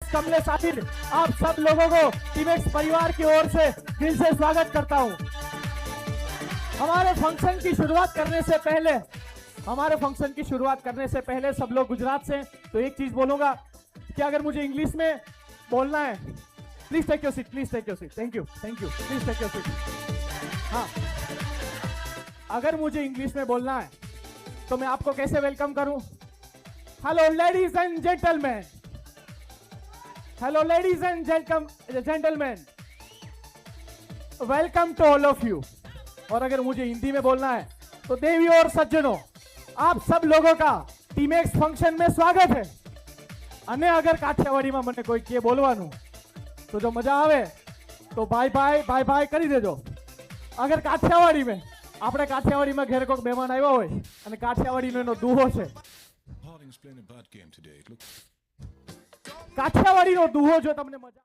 दोस्त कमलेश आहिर, आप सब लोगों को टीमेक्स परिवार की ओर से दिल से स्वागत करता हूं। हमारे फंक्शन की शुरुआत करने से पहले सब लोग गुजरात से, तो एक चीज बोलूंगा कि अगर मुझे इंग्लिश में बोलना है, please take your seat, thank you, please take your seat. हाँ, अगर मुझे इंग्लिश में बोलना है तो मैं आपको कैसे वेलकम करूं? Hello ladies and gentleman, welcome to all of you. और अगर मुझे हिंदी में बोलना है तो देवी और सज्जनों, आप सब लोगों का टीमेक्स फंक्शन में स्वागत है। અને અગર કાઠિયાવાડીમાં મને કોઈ કે બોલવાનું તો જો મજા આવે તો બાય બાય કરી દેજો। અગર કાઠિયાવાડીમાં આપણે કાઠિયાવાડીમાં ઘેર કોઈક મહેમાન આવ્યો હોય અને કાઠિયાવાડીનો એનો દુહો છે, કાઠિયાવાડીનો દુહો જો તમને મજા